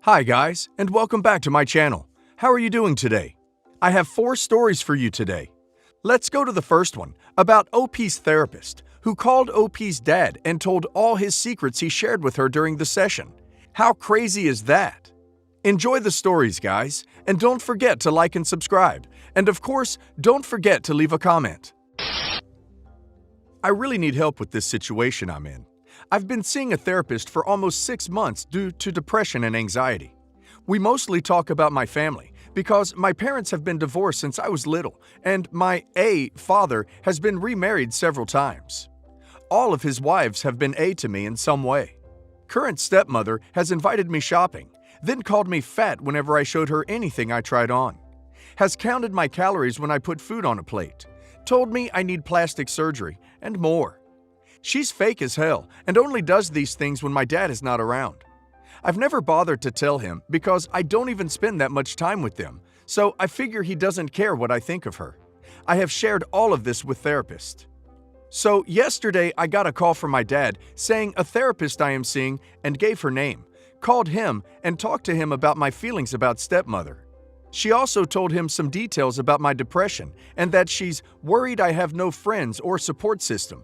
Hi guys, and welcome back to my channel. How are you doing today? I have 4 stories for you today. Let's go to the first one, about OP's therapist, who called OP's dad and told all his secrets he shared with her during the session. How crazy is that? Enjoy the stories, guys, and don't forget to like and subscribe. And of course, don't forget to leave a comment. I really need help with this situation I'm in. I've been seeing a therapist for almost 6 months due to depression and anxiety. We mostly talk about my family because my parents have been divorced since I was little, and my father has been remarried several times. All of his wives have been to me in some way. Current stepmother has invited me shopping, then called me fat whenever I showed her anything I tried on. Has counted my calories when I put food on a plate, told me I need plastic surgery, and more. She's fake as hell and only does these things when my dad is not around. I've never bothered to tell him because I don't even spend that much time with them, so I figure he doesn't care what I think of her. I have shared all of this with therapists. So yesterday I got a call from my dad saying a therapist I am seeing and gave her name, called him and talked to him about my feelings about stepmother. She also told him some details about my depression and that she's worried I have no friends or support system.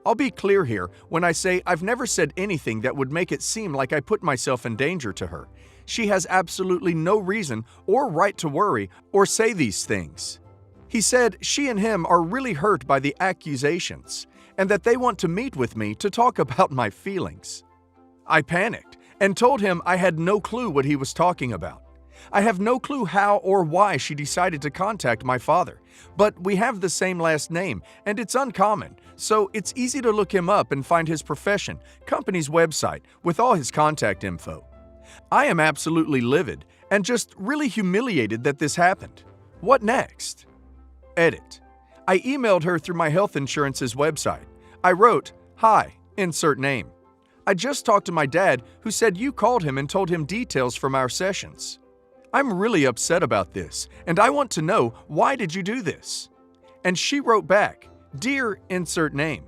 I'll be clear here when I say I've never said anything that would make it seem like I put myself in danger to her. She has absolutely no reason or right to worry or say these things. He said she and him are really hurt by the accusations and that they want to meet with me to talk about my feelings. I panicked and told him I had no clue what he was talking about. I have no clue how or why she decided to contact my father, but we have the same last name and it's uncommon, so it's easy to look him up and find his profession, company's website, with all his contact info. I am absolutely livid and just really humiliated that this happened. What next? Edit. I emailed her through my health insurance's website. I wrote, "Hi, insert name. I just talked to my dad who said you called him and told him details from our sessions. I'm really upset about this, and I want to know why did you do this?" And she wrote back, "Dear insert name,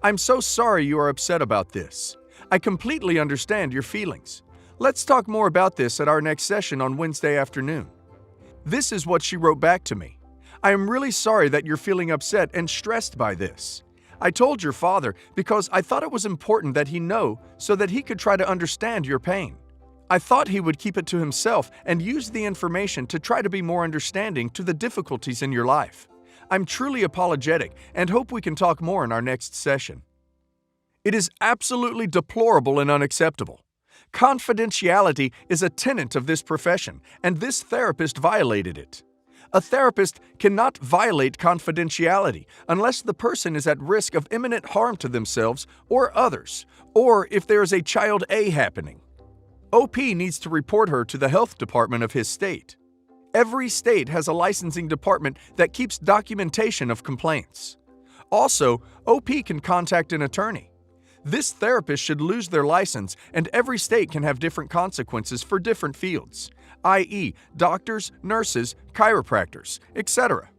I'm so sorry you are upset about this. I completely understand your feelings. Let's talk more about this at our next session on Wednesday afternoon." This is what she wrote back to me. "I am really sorry that you're feeling upset and stressed by this. I told your father because I thought it was important that he know so that he could try to understand your pain. I thought he would keep it to himself and use the information to try to be more understanding to the difficulties in your life. I'm truly apologetic and hope we can talk more in our next session." It is absolutely deplorable and unacceptable. Confidentiality is a tenet of this profession, and this therapist violated it. A therapist cannot violate confidentiality unless the person is at risk of imminent harm to themselves or others, or if there is a child happening. OP needs to report her to the health department of his state. Every state has a licensing department that keeps documentation of complaints. Also, OP can contact an attorney. This therapist should lose their license, and every state can have different consequences for different fields, i.e., doctors, nurses, chiropractors, etc.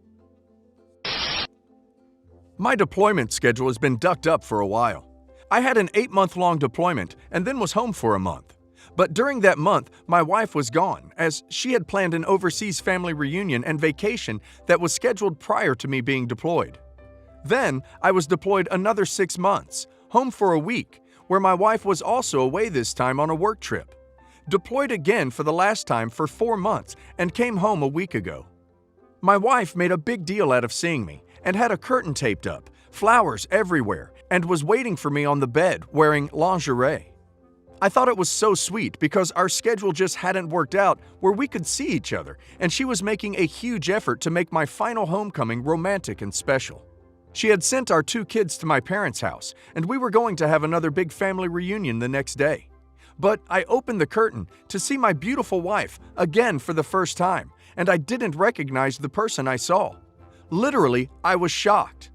My deployment schedule has been ducked up for a while. I had an 8-month-long deployment and then was home for a month. But during that month, my wife was gone, as she had planned an overseas family reunion and vacation that was scheduled prior to me being deployed. Then, I was deployed another 6 months, home for a week, where my wife was also away this time on a work trip. Deployed again for the last time for 4 months and came home a week ago. My wife made a big deal out of seeing me and had a curtain taped up, flowers everywhere, and was waiting for me on the bed wearing lingerie. I thought it was so sweet because our schedule just hadn't worked out where we could see each other, and she was making a huge effort to make my final homecoming romantic and special. She had sent our 2 kids to my parents' house, and we were going to have another big family reunion the next day. But I opened the curtain to see my beautiful wife again for the first time, and I didn't recognize the person I saw. Literally, I was shocked.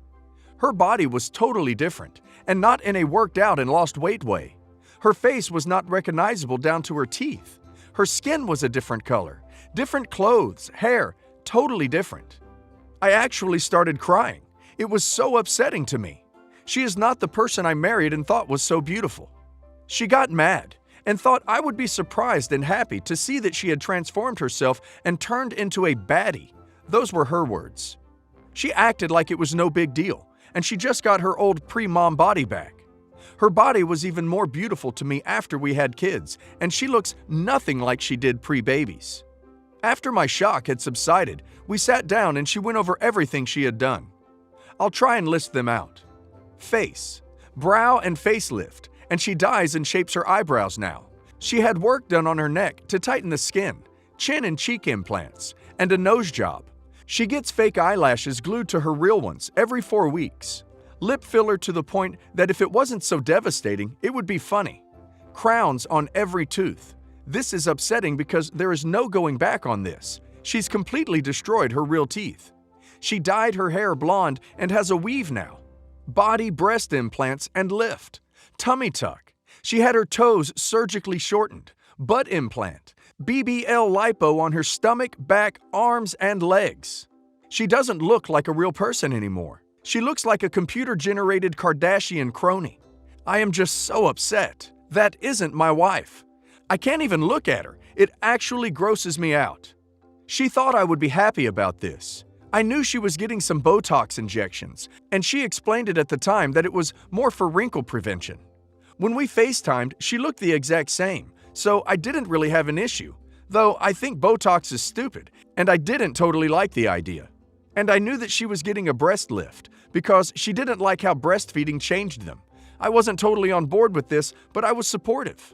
Her body was totally different, and not in a worked out and lost weight way. Her face was not recognizable down to her teeth. Her skin was a different color, different clothes, hair, totally different. I actually started crying. It was so upsetting to me. She is not the person I married and thought was so beautiful. She got mad and thought I would be surprised and happy to see that she had transformed herself and turned into a baddie. Those were her words. She acted like it was no big deal, and she just got her old pre-mom body back. Her body was even more beautiful to me after we had kids, and she looks nothing like she did pre-babies. After my shock had subsided, we sat down and she went over everything she had done. I'll try and list them out. Face, brow and facelift, and she dyes and shapes her eyebrows now. She had work done on her neck to tighten the skin, chin and cheek implants, and a nose job. She gets fake eyelashes glued to her real ones every 4 weeks. Lip filler to the point that if it wasn't so devastating, it would be funny. Crowns on every tooth. This is upsetting because there is no going back on this. She's completely destroyed her real teeth. She dyed her hair blonde and has a weave now. Body breast implants and lift. Tummy tuck. She had her toes surgically shortened. Butt implant. BBL lipo on her stomach, back, arms, and legs. She doesn't look like a real person anymore. She looks like a computer-generated Kardashian crony. I am just so upset. That isn't my wife. I can't even look at her. It actually grosses me out. She thought I would be happy about this. I knew she was getting some Botox injections, and she explained it at the time that it was more for wrinkle prevention. When we FaceTimed, she looked the exact same, so I didn't really have an issue, though I think Botox is stupid, and I didn't totally like the idea. And I knew that she was getting a breast lift because she didn't like how breastfeeding changed them. I wasn't totally on board with this, but I was supportive.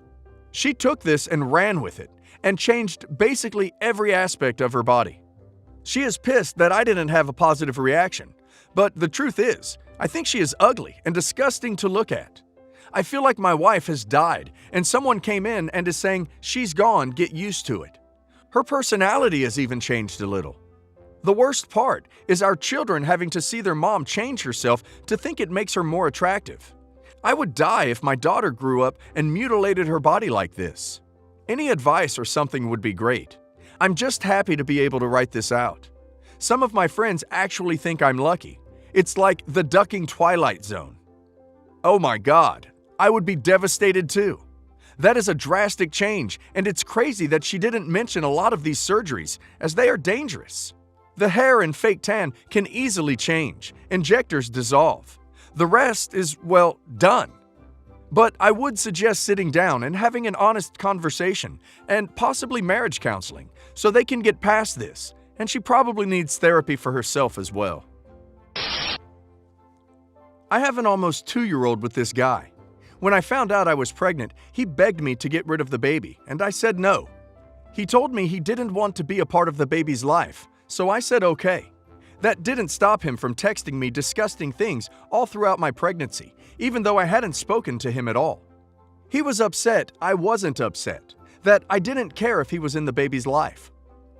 She took this and ran with it, and changed basically every aspect of her body. She is pissed that I didn't have a positive reaction, but the truth is, I think she is ugly and disgusting to look at. I feel like my wife has died, and someone came in and is saying, "She's gone, get used to it." Her personality has even changed a little. The worst part is our children having to see their mom change herself to think it makes her more attractive. I would die if my daughter grew up and mutilated her body like this. Any advice or something would be great. I'm just happy to be able to write this out. Some of my friends actually think I'm lucky. It's like the ducking Twilight Zone. Oh my God, I would be devastated too. That is a drastic change, and it's crazy that she didn't mention a lot of these surgeries, as they are dangerous. The hair and fake tan can easily change, injectors dissolve. The rest is, well, done. But I would suggest sitting down and having an honest conversation, and possibly marriage counseling, so they can get past this, and she probably needs therapy for herself as well. I have an almost 2-year-old with this guy. When I found out I was pregnant, he begged me to get rid of the baby, and I said no. He told me he didn't want to be a part of the baby's life, so I said okay. That didn't stop him from texting me disgusting things all throughout my pregnancy, even though I hadn't spoken to him at all. He was upset I wasn't upset, that I didn't care if he was in the baby's life.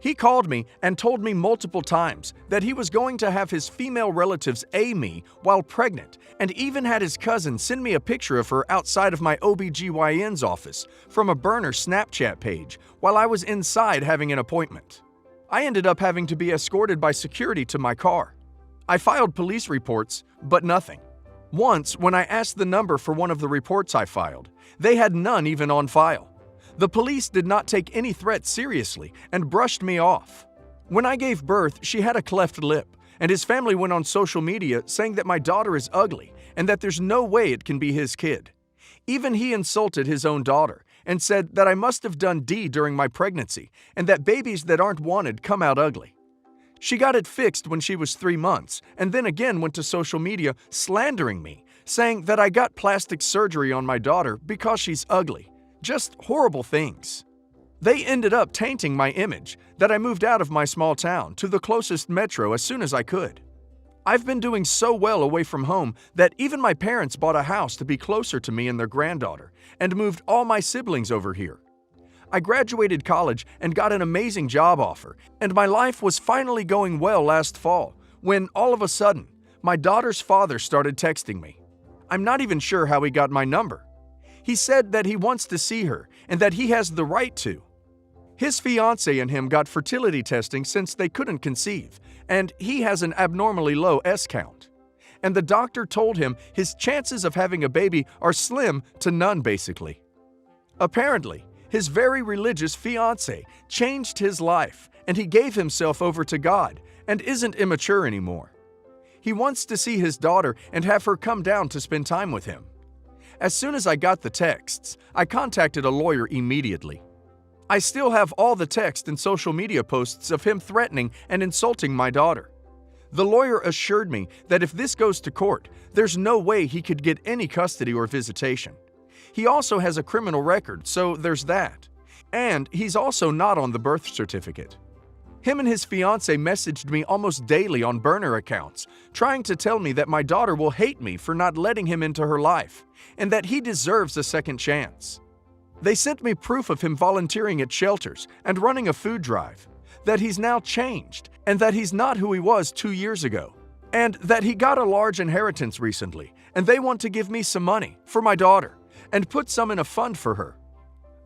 He called me and told me multiple times that he was going to have his female relatives A me while pregnant, and even had his cousin send me a picture of her outside of my OBGYN's office from a burner Snapchat page while I was inside having an appointment. I ended up having to be escorted by security to my car. I filed police reports, but nothing. Once, when I asked the number for one of the reports I filed, they had none even on file. The police did not take any threats seriously and brushed me off. When I gave birth, she had a cleft lip, and his family went on social media saying that my daughter is ugly and that there's no way it can be his kid. Even he insulted his own daughter and said that I must have done D during my pregnancy and that babies that aren't wanted come out ugly. She got it fixed when she was 3 months and then again went to social media slandering me, saying that I got plastic surgery on my daughter because she's ugly. Just horrible things. They ended up tainting my image, that I moved out of my small town to the closest metro as soon as I could. I've been doing so well away from home that even my parents bought a house to be closer to me and their granddaughter, and moved all my siblings over here. I graduated college and got an amazing job offer, and my life was finally going well last fall, when all of a sudden, my daughter's father started texting me. I'm not even sure how he got my number. He said that he wants to see her and that he has the right to. His fiancée and him got fertility testing since they couldn't conceive, and he has an abnormally low S count. And the doctor told him his chances of having a baby are slim to none basically. Apparently, his very religious fiancée changed his life, and he gave himself over to God and isn't immature anymore. He wants to see his daughter and have her come down to spend time with him. As soon as I got the texts, I contacted a lawyer immediately. I still have all the text and social media posts of him threatening and insulting my daughter. The lawyer assured me that if this goes to court, there's no way he could get any custody or visitation. He also has a criminal record, so there's that. And he's also not on the birth certificate. Him and his fiancée messaged me almost daily on burner accounts, trying to tell me that my daughter will hate me for not letting him into her life, and that he deserves a second chance. They sent me proof of him volunteering at shelters and running a food drive, that he's now changed, and that he's not who he was 2 years ago, and that he got a large inheritance recently, and they want to give me some money for my daughter and put some in a fund for her.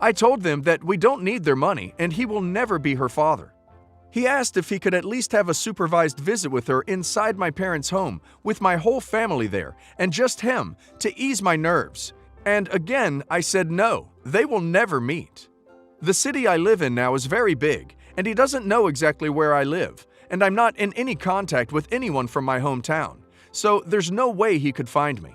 I told them that we don't need their money and he will never be her father. He asked if he could at least have a supervised visit with her inside my parents' home with my whole family there and just him to ease my nerves. And again, I said no, they will never meet. The city I live in now is very big, and he doesn't know exactly where I live, and I'm not in any contact with anyone from my hometown, so there's no way he could find me.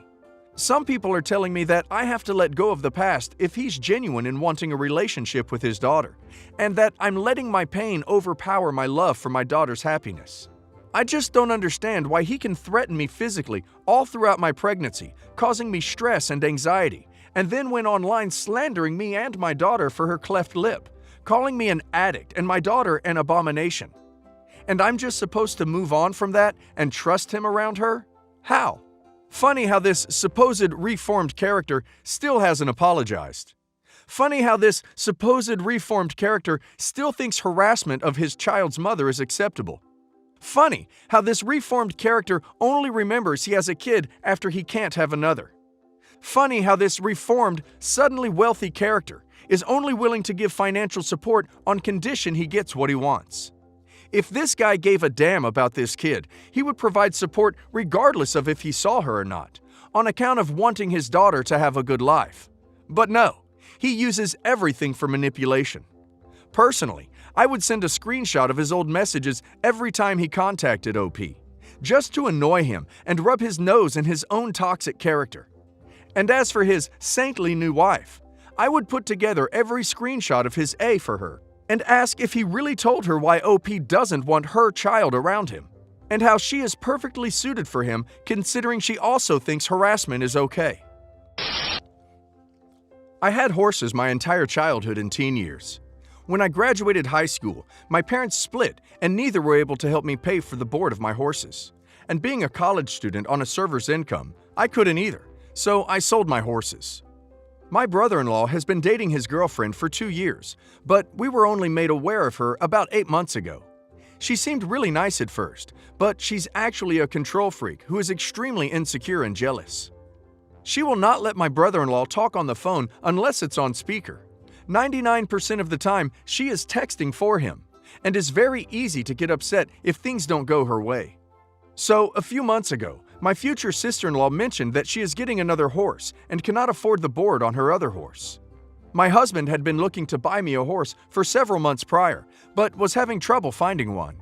Some people are telling me that I have to let go of the past if he's genuine in wanting a relationship with his daughter, and that I'm letting my pain overpower my love for my daughter's happiness. I just don't understand why he can threaten me physically all throughout my pregnancy, causing me stress and anxiety, and then went online slandering me and my daughter for her cleft lip, calling me an addict and my daughter an abomination. And I'm just supposed to move on from that and trust him around her? How? Funny how this supposed reformed character still hasn't apologized. Funny how this supposed reformed character still thinks harassment of his child's mother is acceptable. Funny how this reformed character only remembers he has a kid after he can't have another. Funny how this reformed, suddenly wealthy character is only willing to give financial support on condition he gets what he wants. If this guy gave a damn about this kid, he would provide support regardless of if he saw her or not, on account of wanting his daughter to have a good life. But no, he uses everything for manipulation. Personally, I would send a screenshot of his old messages every time he contacted OP, just to annoy him and rub his nose in his own toxic character. And as for his saintly new wife, I would put together every screenshot of his A for her and ask if he really told her why OP doesn't want her child around him, and how she is perfectly suited for him considering she also thinks harassment is okay. I had horses my entire childhood and teen years. When I graduated high school, my parents split and neither were able to help me pay for the board of my horses. And being a college student on a server's income, I couldn't either, so I sold my horses. My brother-in-law has been dating his girlfriend for 2 years, but we were only made aware of her about 8 months ago. She seemed really nice at first, but she's actually a control freak who is extremely insecure and jealous. She will not let my brother-in-law talk on the phone unless it's on speaker. 99% of the time, she is texting for him, and is very easy to get upset if things don't go her way. So, a few months ago, my future sister-in-law mentioned that she is getting another horse and cannot afford the board on her other horse. My husband had been looking to buy me a horse for several months prior, but was having trouble finding one.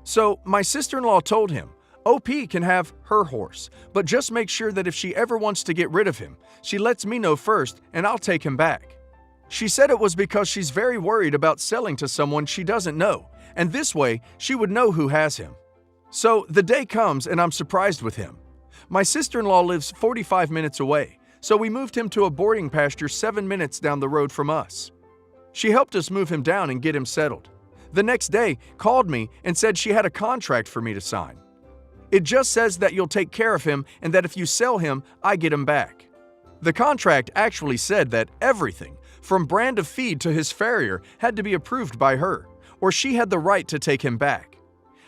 So, my sister-in-law told him, OP can have her horse, but just make sure that if she ever wants to get rid of him, she lets me know first and I'll take him back. She said it was because she's very worried about selling to someone she doesn't know, and this way she would know who has him. So the day comes and I'm surprised with him. My sister-in-law lives 45 minutes away, so we moved him to a boarding pasture 7 minutes down the road from us. She helped us move him down and get him settled. The next day, called me and said she had a contract for me to sign. It just says that you'll take care of him and that if you sell him, I get him back. The contract actually said that everything, from brand of feed to his farrier, had to be approved by her, or she had the right to take him back.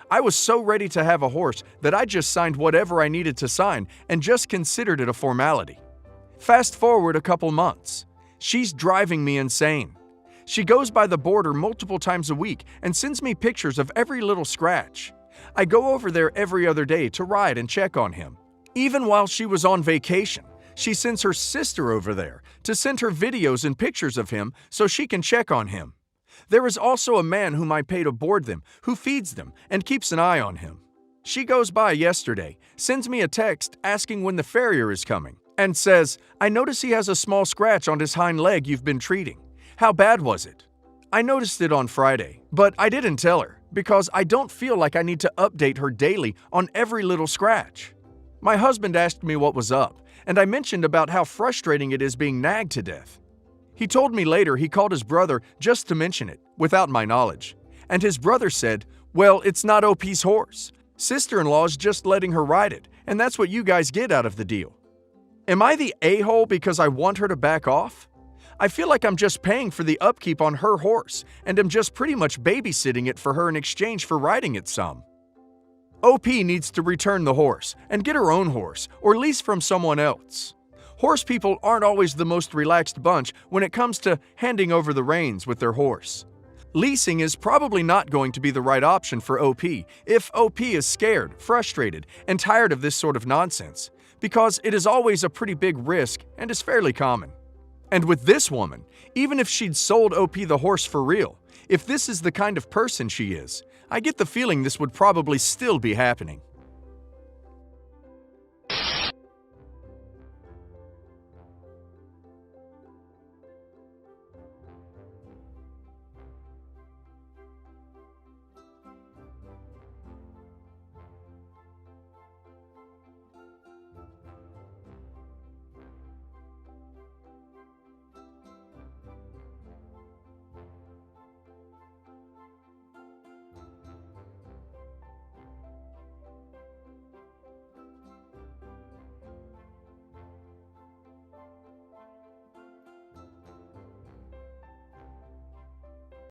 I was so ready to have a horse that I just signed whatever I needed to sign and just considered it a formality. Fast forward a couple months. She's driving me insane. She goes by the border multiple times a week and sends me pictures of every little scratch. I go over there every other day to ride and check on him. Even while she was on vacation, She sends her sister over there to send her videos and pictures of him so she can check on him. There is also a man whom I pay to board them, who feeds them and keeps an eye on him. She goes by yesterday, sends me a text asking when the farrier is coming, and says, "I notice he has a small scratch on his hind leg you've been treating. How bad was it?" I noticed it on Friday, but I didn't tell her because I don't feel like I need to update her daily on every little scratch. My husband asked me what was up, and I mentioned about how frustrating it is being nagged to death. He told me later he called his brother just to mention it, without my knowledge, and his brother said, "Well, it's not OP's horse. Sister-in-law's just letting her ride it, and that's what you guys get out of the deal." Am I the a-hole because I want her to back off? I feel like I'm just paying for the upkeep on her horse, and am just pretty much babysitting it for her in exchange for riding it some. OP needs to return the horse and get her own horse or lease from someone else. Horse people aren't always the most relaxed bunch when it comes to handing over the reins with their horse. Leasing is probably not going to be the right option for OP if OP is scared, frustrated, and tired of this sort of nonsense, because it is always a pretty big risk and is fairly common. And with this woman, even if she'd sold OP the horse for real, if this is the kind of person she is, I get the feeling this would probably still be happening.